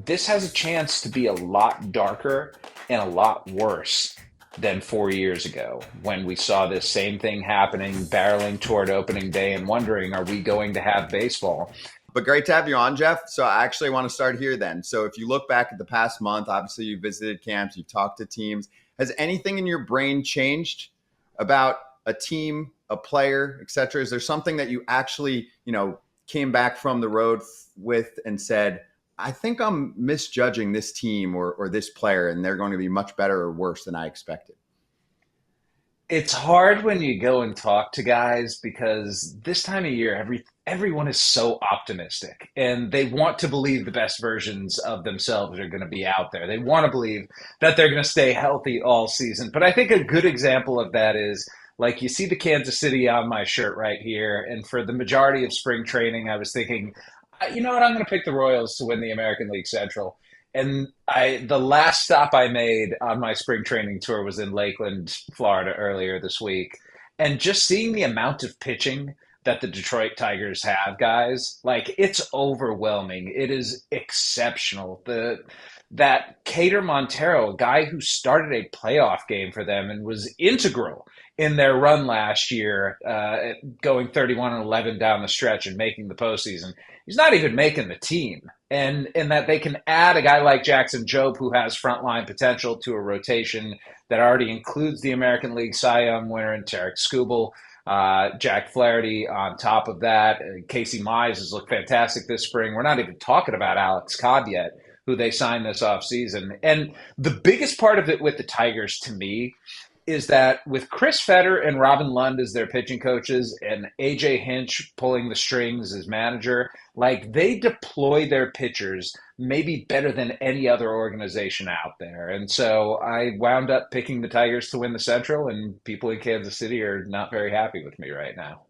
this has a chance to be a lot darker and a lot worse than 4 years ago when we saw this same thing happening, barreling toward opening day and wondering, are we going to have baseball? But great to have you on, Jeff. So I actually want to start here then. So if you look back at the past month, obviously you visited camps, you talked to teams. Has anything in your brain changed about a team, a player, et cetera? Is there something that you actually, came back from the road with and said, I think I'm misjudging this team or this player, and they're going to be much better or worse than I expected? It's hard when you go and talk to guys because this time of year, everyone is so optimistic and they want to believe the best versions of themselves are going to be out there. They want to believe that they're going to stay healthy all season. But I think a good example of that is like you see the Kansas City on my shirt right here. And for the majority of spring training, I was thinking, you know what, I'm going to pick the Royals to win the American League Central. And the last stop I made on my spring training tour was in Lakeland, Florida earlier this week. And just seeing the amount of pitching that the Detroit Tigers have, guys, like it's overwhelming. It is exceptional. That Cater Montero, a guy who started a playoff game for them and was integral in their run last year, going 31-11 down the stretch and making the postseason. He's not even making the team. And that they can add a guy like Jackson Jobe, who has frontline potential, to a rotation that already includes the American League Cy Young winner and Tarek Skubal, Jack Flaherty on top of that. Casey Mize has looked fantastic this spring. We're not even talking about Alex Cobb yet, who they signed this offseason. And the biggest part of it with the Tigers to me is that with Chris Fetter and Robin Lund as their pitching coaches and AJ Hinch pulling the strings as manager, like they deploy their pitchers maybe better than any other organization out there. And so I wound up picking the Tigers to win the Central, and people in Kansas City are not very happy with me right now.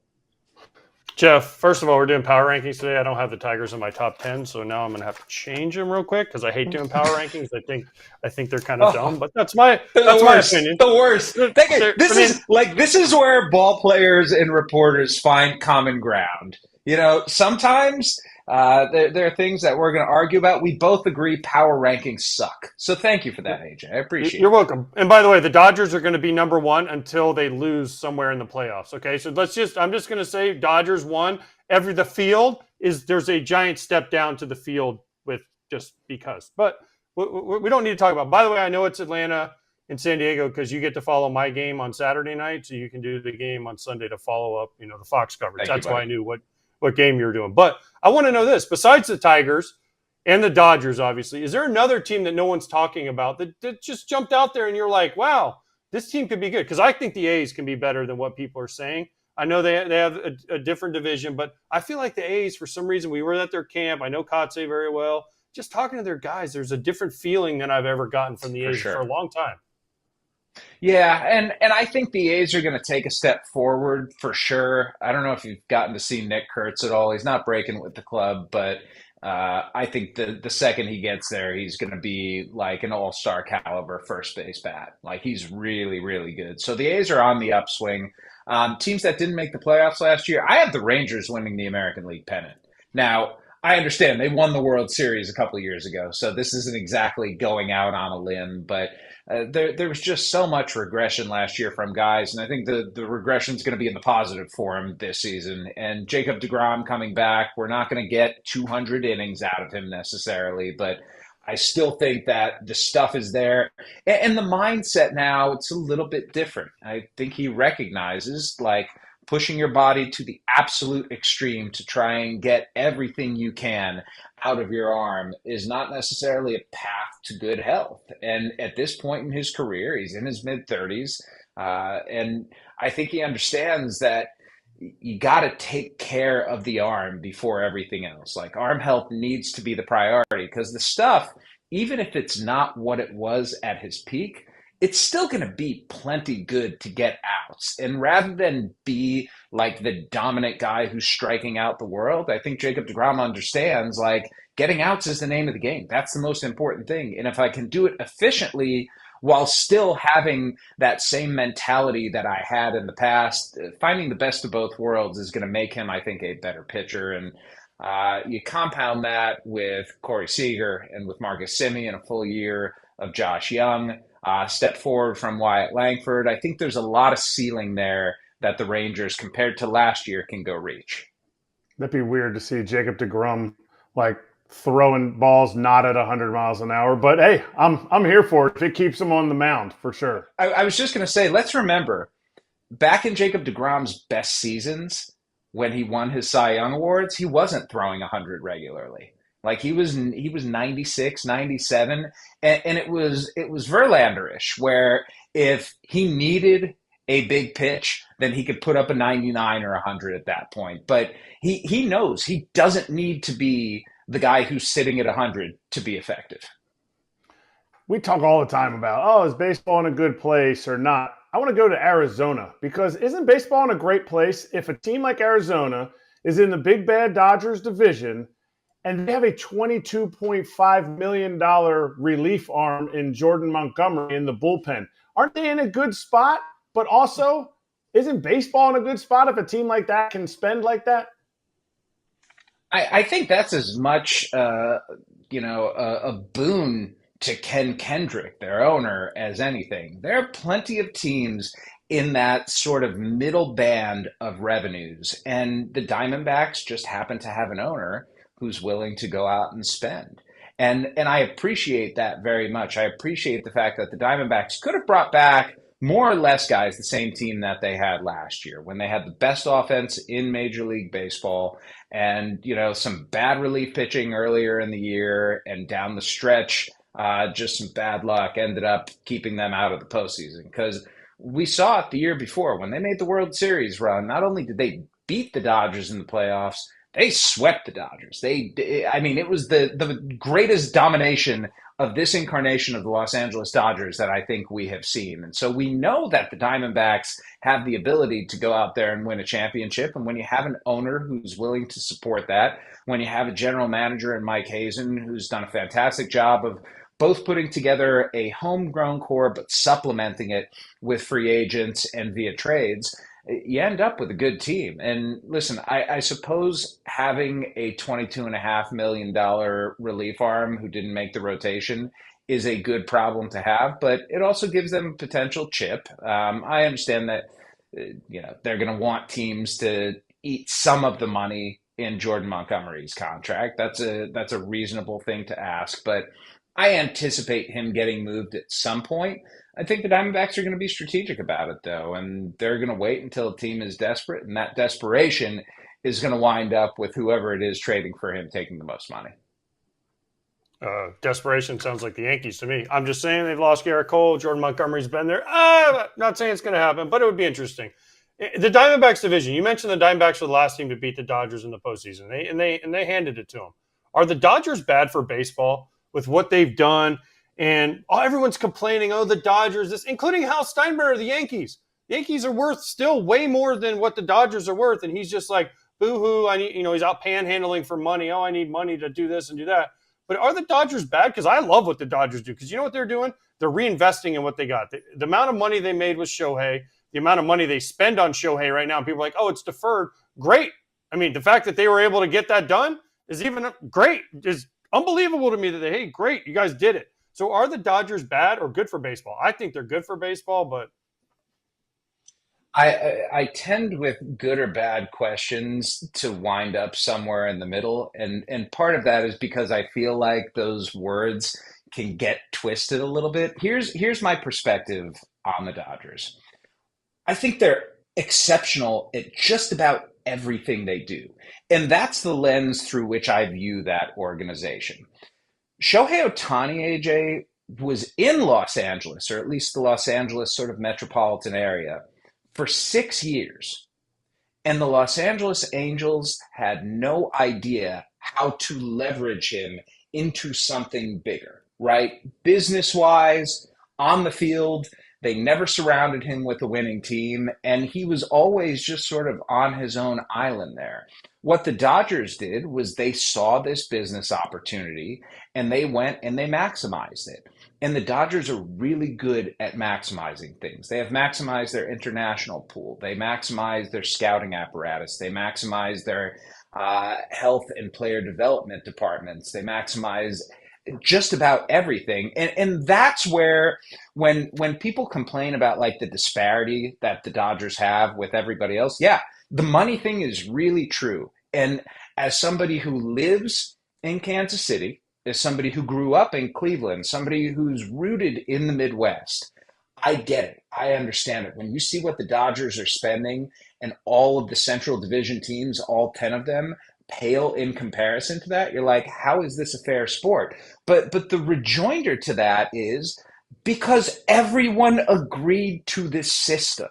Jeff, first of all, we're doing power rankings today. I don't have the Tigers in my top 10, so now I'm going to have to change them real quick because I hate doing power rankings. I think they're kind of dumb, but that's my opinion. The worst. This is where ball players and reporters find common ground. Sometimes there are things that we're going to argue about. We both agree power rankings suck. So thank you for that, AJ. I appreciate it. You're welcome. And by the way, the Dodgers are going to be number one until they lose somewhere in the playoffs. Okay, so I'm just going to say Dodgers won. The field there's a giant step down to the field with just because. But we don't need to talk about. By the way, I know it's Atlanta and San Diego because you get to follow my game on Saturday night, so you can do the game on Sunday to follow up. The Fox coverage. That's why I knew what game you were doing. But I want to know this. Besides the Tigers and the Dodgers, obviously, is there another team that no one's talking about that just jumped out there and you're like, wow, this team could be good? Because I think the A's can be better than what people are saying. I know they have a different division, but I feel like the A's, for some reason, we were at their camp. I know Kotsay very well. Just talking to their guys, there's a different feeling than I've ever gotten from the A's for a long time. Yeah, and I think the A's are going to take a step forward for sure. I don't know if you've gotten to see Nick Kurtz at all. He's not breaking with the club, but I think the second he gets there, he's going to be like an all-star caliber first base bat. Like he's really, really good. So the A's are on the upswing. Teams that didn't make the playoffs last year, I have the Rangers winning the American League pennant. Now, I understand they won the World Series a couple of years ago, so this isn't exactly going out on a limb, but there was just so much regression last year from guys, and I think the regression is going to be in the positive for him this season. And Jacob deGrom coming back, we're not going to get 200 innings out of him necessarily, but I still think that the stuff is there. And the mindset now, it's a little bit different. I think he recognizes, like, pushing your body to the absolute extreme to try and get everything you can out of your arm is not necessarily a path to good health. And at this point in his career, he's in his mid-30s, and I think he understands that you got to take care of the arm before everything else. Like arm health needs to be the priority because the stuff, even if it's not what it was at his peak, it's still going to be plenty good to get outs. And rather than be like the dominant guy who's striking out the world, I think Jacob deGrom understands like getting outs is the name of the game. That's the most important thing. And if I can do it efficiently while still having that same mentality that I had in the past, finding the best of both worlds is going to make him, I think, a better pitcher. And You compound that with Corey Seager and with Marcus Semien, a full year of Josh Young, step forward from Wyatt Langford. I think there's a lot of ceiling there that the Rangers, compared to last year, can go reach. That'd be weird to see Jacob deGrom like throwing balls not at 100 miles an hour. But hey, I'm here for it if it keeps him on the mound for sure. I was just going to say, let's remember back in Jacob deGrom's best seasons, when he won his Cy Young awards, he wasn't throwing 100 regularly. Like he was 96, 97, and it was Verlanderish, where if he needed a big pitch, then he could put up a 99 or 100 at that point. But he knows he doesn't need to be the guy who's sitting at 100 to be effective. We talk all the time about, oh, is baseball in a good place or not? I want to go to Arizona because isn't baseball in a great place if a team like Arizona is in the big bad Dodgers division and they have a $22.5 million relief arm in Jordan Montgomery in the bullpen? Aren't they in a good spot? But also, isn't baseball in a good spot if a team like that can spend like that? I think that's as much, a boon to Ken Kendrick, their owner, as anything. There are plenty of teams in that sort of middle band of revenues, and the Diamondbacks just happen to have an owner who's willing to go out and spend. And I appreciate that very much. I appreciate the fact that the Diamondbacks could have brought back more or less guys, the same team that they had last year when they had the best offense in Major League Baseball, and some bad relief pitching earlier in the year, and down the stretch just some bad luck ended up keeping them out of the postseason. Because we saw it the year before when they made the World Series run. Not only did they beat the Dodgers in the playoffs, they swept the Dodgers. It was the greatest domination of this incarnation of the Los Angeles Dodgers that I think we have seen. And so we know that the Diamondbacks have the ability to go out there and win a championship. And when you have an owner who's willing to support that, when you have a general manager in Mike Hazen who's done a fantastic job of both putting together a homegrown core but supplementing it with free agents and via trades, you end up with a good team. And listen, I suppose having a $22.5 million relief arm who didn't make the rotation is a good problem to have, but it also gives them a potential chip. I understand that they're going to want teams to eat some of the money in Jordan Montgomery's contract. That's a reasonable thing to ask, but I anticipate him getting moved at some point. I think the Diamondbacks are going to be strategic about it, though, and they're going to wait until a team is desperate, and that desperation is going to wind up with whoever it is trading for him taking the most money. Desperation sounds like the Yankees to me. I'm just saying they've lost Garrett Cole. Jordan Montgomery's been there. Not saying it's going to happen, but it would be interesting. The Diamondbacks division. You mentioned the Diamondbacks were the last team to beat the Dodgers in the postseason. They handed it to them. Are the Dodgers bad for baseball with what they've done? And everyone's complaining, the Dodgers, this, including Hal Steinbrenner of the Yankees. The Yankees are worth still way more than what the Dodgers are worth. And he's just like, boo-hoo, I need, he's out panhandling for money. I need money to do this and do that. But are the Dodgers bad? Because I love what the Dodgers do. Because you know what they're doing? They're reinvesting in what they got. The amount of money they made with Shohei, the amount of money they spend on Shohei right now, people are like, it's deferred. Great. I mean, the fact that they were able to get that done is even great. It's unbelievable to me that hey, great, you guys did it. So are the Dodgers bad or good for baseball? I think they're good for baseball, but I tend with good or bad questions to wind up somewhere in the middle. And part of that is because I feel like those words can get twisted a little bit. Here's my perspective on the Dodgers. I think they're exceptional at just about everything they do. And that's the lens through which I view that organization. Shohei Ohtani, AJ, was in Los Angeles, or at least the Los Angeles sort of metropolitan area, for 6 years. And the Los Angeles Angels had no idea how to leverage him into something bigger, right? Business-wise, on the field, they never surrounded him with a winning team, and he was always just sort of on his own island there. What the Dodgers did was they saw this business opportunity and they went and they maximized it. And the Dodgers are really good at maximizing things. They have maximized their international pool. They maximize their scouting apparatus. They maximize their health and player development departments. They maximize just about everything. And that's where when people complain about like the disparity that the Dodgers have with everybody else, yeah, the money thing is really true. And as somebody who lives in Kansas City, as somebody who grew up in Cleveland, somebody who's rooted in the Midwest, I get it. I understand it. When you see what the Dodgers are spending and all of the Central Division teams, all 10 of them, pale in comparison to that, you're like, how is this a fair sport? But the rejoinder to that is because everyone agreed to this system.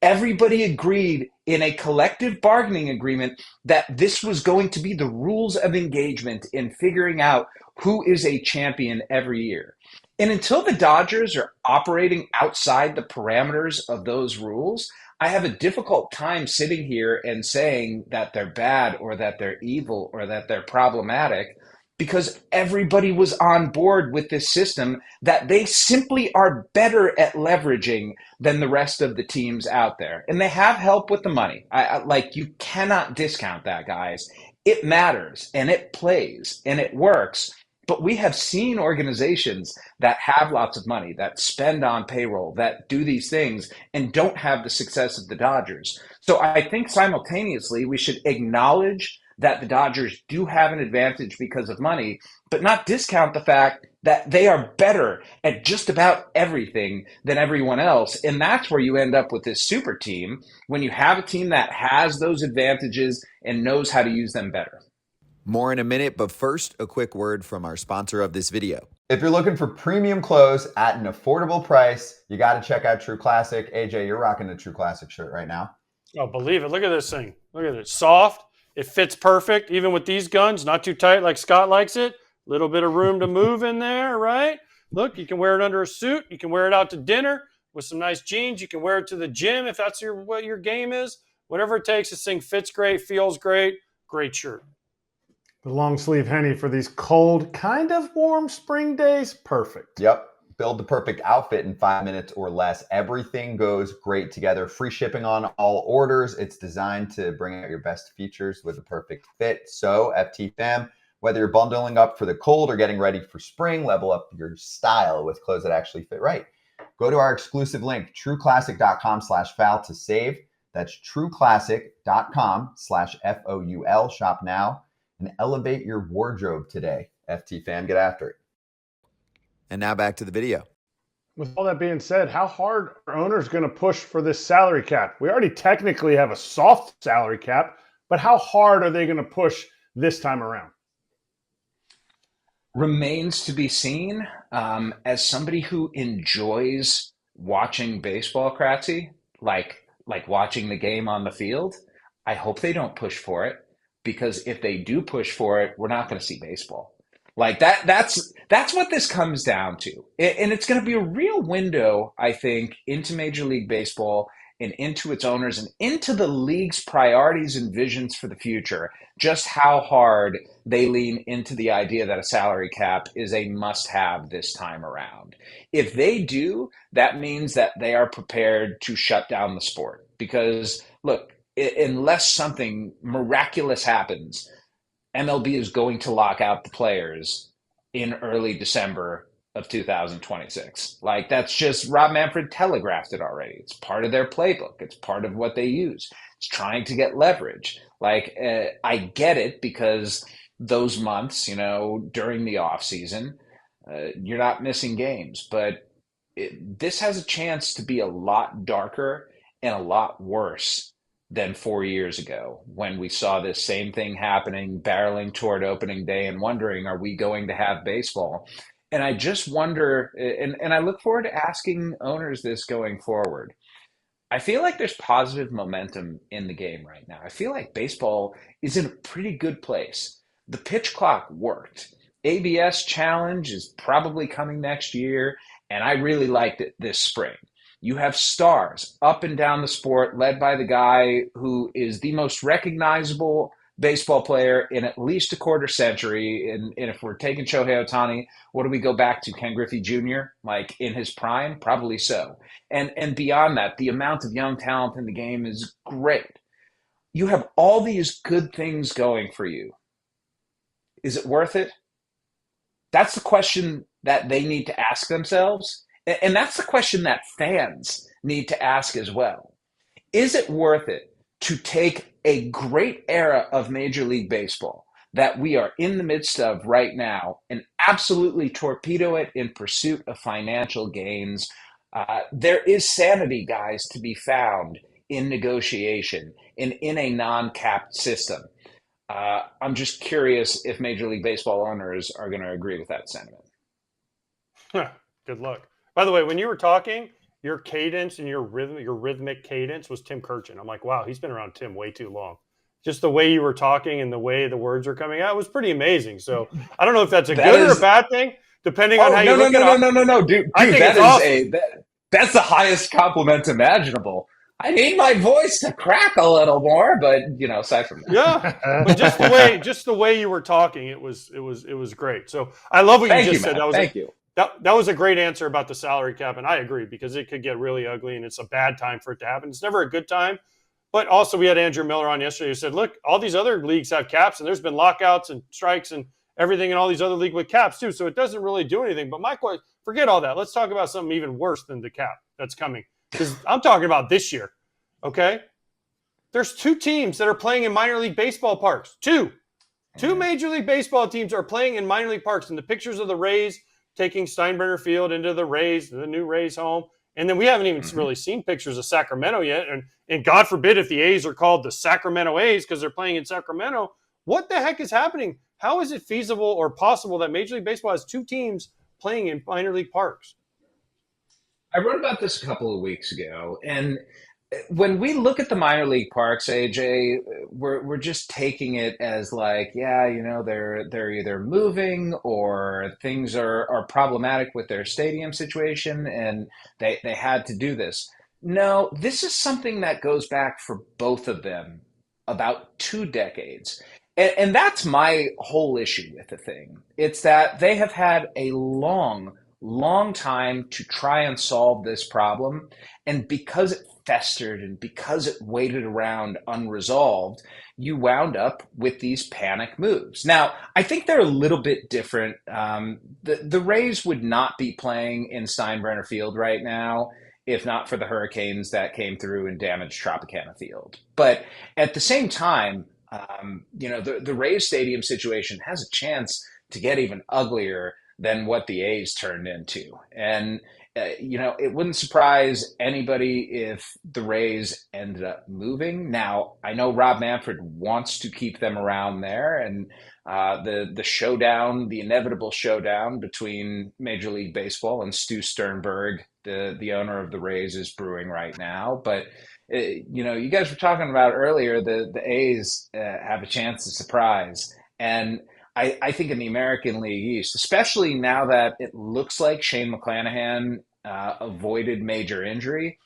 Everybody agreed in a collective bargaining agreement that this was going to be the rules of engagement in figuring out who is a champion every year. And until the Dodgers are operating outside the parameters of those rules, I have a difficult time sitting here and saying that they're bad or that they're evil or that they're problematic because everybody was on board with this system that they simply are better at leveraging than the rest of the teams out there. And they have help with the money. Like, you cannot discount that, guys. It matters and it plays and it works. But we have seen organizations that have lots of money, that spend on payroll, that do these things and don't have the success of the Dodgers. So I think simultaneously we should acknowledge that the Dodgers do have an advantage because of money, but not discount the fact that they are better at just about everything than everyone else. And that's where you end up with this super team when you have a team that has those advantages and knows how to use them better. More in a minute, but first, a quick word from our sponsor of this video. If you're looking for premium clothes at an affordable price, you got to check out True Classic. AJ, you're rocking the True Classic shirt right now. Oh, believe it. Look at this thing. Look at it. Soft. It fits perfect, even with these guns. Not too tight like Scott likes it. Little bit of room to move in there, right? Look, you can wear it under a suit. You can wear it out to dinner with some nice jeans. You can wear it to the gym if that's what your game is. Whatever it takes, this thing fits great, feels great. Great shirt. The long sleeve Henny for these cold, kind of warm spring days. Perfect. Yep. Build the perfect outfit in 5 minutes or less. Everything goes great together. Free shipping on all orders. It's designed to bring out your best features with a perfect fit. So, FT fam, whether you're bundling up for the cold or getting ready for spring, level up your style with clothes that actually fit right. Go to our exclusive link, trueclassic.com/foul to save. That's trueclassic.com/FOUL. Shop now and elevate your wardrobe today. FT fam, get after it. And now back to the video. With all that being said, how hard are owners going to push for this salary cap? We already technically have a soft salary cap, but how hard are they going to push this time around? Remains to be seen. As somebody who enjoys watching baseball, Kratzy, like watching the game on the field, I hope they don't push for it, because if they do push for it, we're not going to see baseball. Like that's what this comes down to. And it's going to be a real window, I think, into Major League Baseball and into its owners and into the league's priorities and visions for the future, just how hard they lean into the idea that a salary cap is a must-have this time around. If they do, that means that they are prepared to shut down the sport. Because, look, unless something miraculous happens, MLB is going to lock out the players in early December of 2026. Like, that's just, Rob Manfred telegraphed it already. It's part of their playbook. It's part of what they use. It's trying to get leverage. Like, I get it, because those months, during the off season, you're not missing games, but this has a chance to be a lot darker and a lot worse than 4 years ago, when we saw this same thing happening, barreling toward opening day and wondering, are we going to have baseball? And I just wonder, and I look forward to asking owners this going forward. I feel like there's positive momentum in the game right now. I feel like baseball is in a pretty good place. The pitch clock worked. ABS challenge is probably coming next year, and I really liked it this spring. You have stars up and down the sport, led by the guy who is the most recognizable baseball player in at least a quarter century. And if we're taking Shohei Ohtani, what do we go back to? Ken Griffey Jr., like in his prime? Probably so. And beyond that, the amount of young talent in the game is great. You have all these good things going for you. Is it worth it? That's the question that they need to ask themselves. And that's the question that fans need to ask as well. Is it worth it to take a great era of Major League Baseball that we are in the midst of right now and absolutely torpedo it in pursuit of financial gains? There is sanity, guys, to be found in negotiation and in a non-capped system. I'm just curious if Major League Baseball owners are going to agree with that sentiment. Good luck. By the way, when you were talking, your cadence and your rhythmic cadence was Tim Kurkjian. I'm like, wow, he's been around Tim way too long. Just the way you were talking and the way the words were coming out was pretty amazing. So I don't know if that's a good or a bad thing, depending on how you look at it. No, dude, I think that it's is awesome. that's the highest compliment imaginable. I need my voice to crack a little more, but aside from that, Yeah, but just the way you were talking, it was great. So I love what you just said. Matt. Thank you. That was a great answer about the salary cap, and I agree because it could get really ugly, and it's a bad time for it to happen. It's never a good time. But also, we had Andrew Miller on yesterday who said, "Look, all these other leagues have caps, and there's been lockouts and strikes and everything, and all these other leagues with caps too. So it doesn't really do anything." But my question, forget all that. Let's talk about something even worse than the cap that's coming, because I'm talking about this year. Okay, there's 2 teams that are playing in minor league baseball parks. Two Major League Baseball teams are playing in minor league parks. And the pictures of the Rays taking Steinbrenner Field into the new Rays home. And then we haven't even really seen pictures of Sacramento yet. And God forbid if the A's are called the Sacramento A's because they're playing in Sacramento. What the heck is happening? How is it feasible or possible that Major League Baseball has 2 teams playing in minor league parks? I wrote about this a couple of weeks ago, and when we look at the minor league parks, AJ, we're just taking it as like, yeah, they're either moving or things are problematic with their stadium situation, and they had to do this. No, this is something that goes back for both of them about 2 decades. And that's my whole issue with the thing. It's that they have had a long time to try and solve this problem. And because it festered and because it waited around unresolved, you wound up with these panic moves. Now, I think they're a little bit different. The Rays would not be playing in Steinbrenner Field right now if not for the hurricanes that came through and damaged Tropicana Field. But at the same time, the Rays stadium situation has a chance to get even uglier than what the A's turned into. And it wouldn't surprise anybody if the Rays ended up moving. Now, I know Rob Manfred wants to keep them around there, and the showdown, the inevitable showdown between Major League Baseball and Stu Sternberg, the owner of the Rays, is brewing right now. But you guys were talking about earlier the A's have a chance to surprise, and I think in the American League East, especially now that it looks like Shane McClanahan avoided major injury,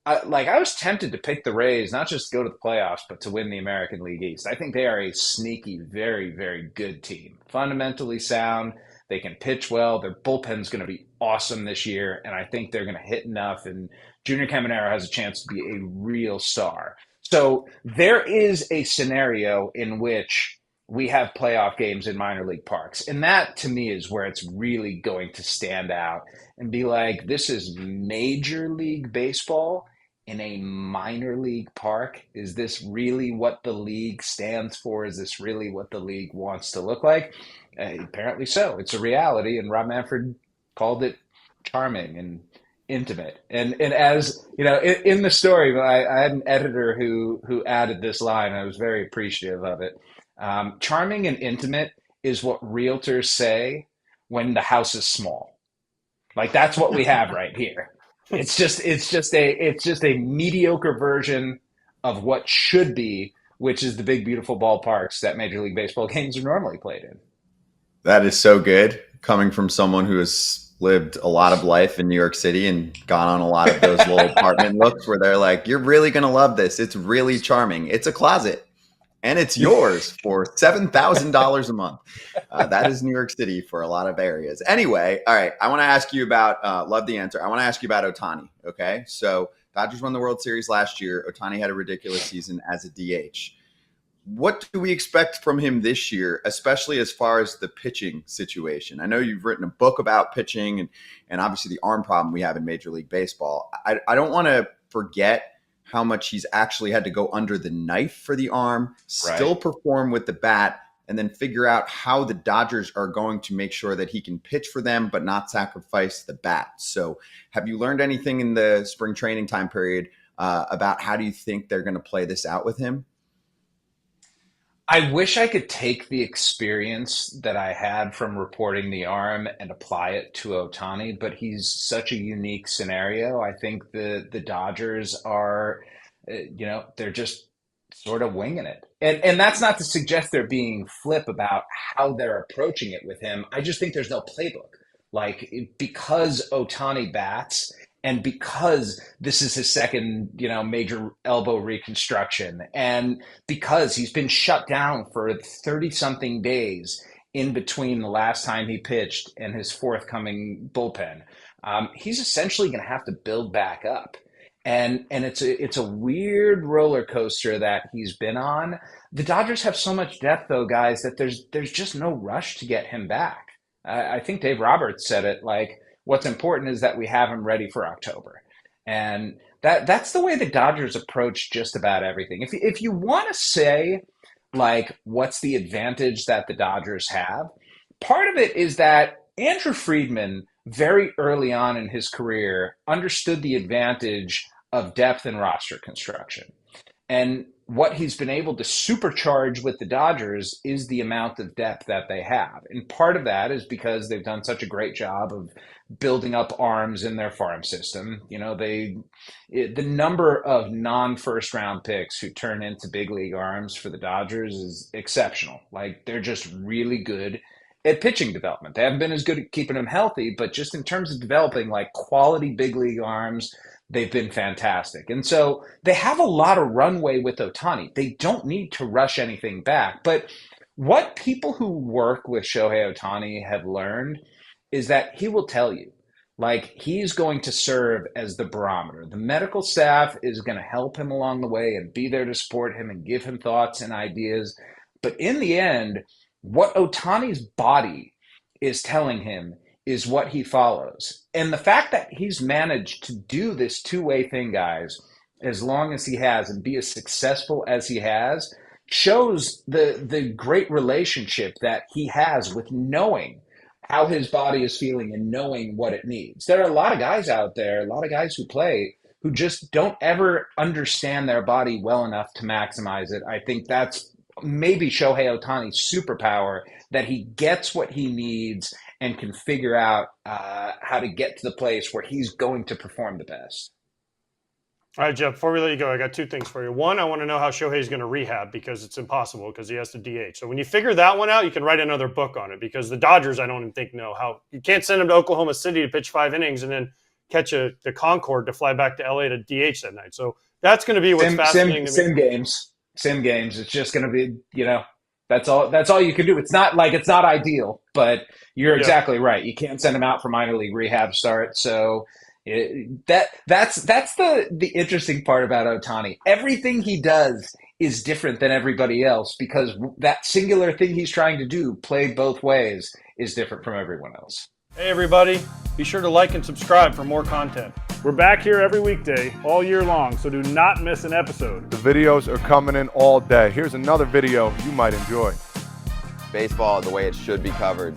I was tempted to pick the Rays, not just to go to the playoffs, but to win the American League East. I think they are a sneaky, very, very good team. Fundamentally sound. They can pitch well. Their bullpen's going to be awesome this year, and I think they're going to hit enough. And Junior Caminero has a chance to be a real star. So there is a scenario in which we have playoff games in minor league parks. And that, to me, is where it's really going to stand out and be like, this is Major League Baseball in a minor league park. Is this really what the league stands for? Is this really what the league wants to look like? Apparently so. It's a reality. And Rob Manfred called it charming and intimate. And as in the story, I had an editor who added this line. I was very appreciative of it. Charming and intimate is what realtors say when the house is small. Like, that's what we have right here. It's just a mediocre version of what should be, which is the big, beautiful ballparks that Major League Baseball games are normally played in. That is so good, coming from someone who has lived a lot of life in New York City and gone on a lot of those little apartment looks where they're like, you're really going to love this. It's really charming. It's a closet. And it's yours for $7,000 a month. That is New York City for a lot of areas. Anyway, all right. I want to ask you about, love the answer. I want to ask you about Ohtani. Okay. So Dodgers won the World Series last year. Ohtani had a ridiculous season as a DH. What do we expect from him this year, especially as far as the pitching situation? I know you've written a book about pitching and obviously the arm problem we have in Major League Baseball. I don't want to forget how much he's actually had to go under the knife for the arm, still perform with the bat, and then figure out how the Dodgers are going to make sure that he can pitch for them but not sacrifice the bat. So have you learned anything in the spring training time period about how do you think they're going to play this out with him? I wish I could take the experience that I had from reporting the arm and apply it to Ohtani, but he's such a unique scenario. I think the Dodgers are, they're just sort of winging it. And that's not to suggest they're being flip about how they're approaching it with him. I just think there's no playbook. Like, because Ohtani bats and because this is his second, major elbow reconstruction, and because he's been shut down for 30-something days in between the last time he pitched and his forthcoming bullpen, he's essentially going to have to build back up. And it's a weird roller coaster that he's been on. The Dodgers have so much depth, though, guys, that there's just no rush to get him back. I think Dave Roberts said it, like, what's important is that we have him ready for October. And that's the way the Dodgers approach just about everything. If you want to say, like, what's the advantage that the Dodgers have, part of it is that Andrew Friedman, very early on in his career, understood the advantage of depth and roster construction. And what he's been able to supercharge with the Dodgers is the amount of depth that they have. And part of that is because they've done such a great job of building up arms in their farm system. The number of non-first round picks who turn into big league arms for the Dodgers is exceptional. Like, they're just really good at pitching development. They haven't been as good at keeping them healthy, but just in terms of developing like quality big league arms, they've been fantastic. And so they have a lot of runway with Ohtani. They don't need to rush anything back. But what people who work with Shohei Ohtani have learned is that he will tell you, like, he's going to serve as the barometer. The medical staff is going to help him along the way and be there to support him and give him thoughts and ideas. But in the end, what Ohtani's body is telling him is what he follows. And the fact that he's managed to do this two-way thing, guys, as long as he has and be as successful as he has, shows the great relationship that he has with knowing how his body is feeling and knowing what it needs. There are a lot of guys out there, a lot of guys who play, who just don't ever understand their body well enough to maximize it. I think that's maybe Shohei Ohtani's superpower, that he gets what he needs and can figure out how to get to the place where he's going to perform the best. All right, Jeff, before we let you go, I got two things for you. One, I want to know how Shohei's going to rehab, because it's impossible because he has to DH. So when you figure that one out, you can write another book on it, because the Dodgers, I don't even think, know how. You can't send him to Oklahoma City to pitch 5 innings and then catch the Concorde to fly back to LA to DH that night. So that's going to be what's fascinating to me. Sim games. It's just going to be, that's all you can do. It's not ideal, but you're exactly right. You can't send him out for minor league rehab start. So that's the interesting part about Ohtani. Everything he does is different than everybody else, because that singular thing he's trying to do, played both ways, is different from everyone else. Hey, everybody. Be sure to like and subscribe for more content. We're back here every weekday, all year long, so do not miss an episode. The videos are coming in all day. Here's another video you might enjoy. Baseball the way it should be covered.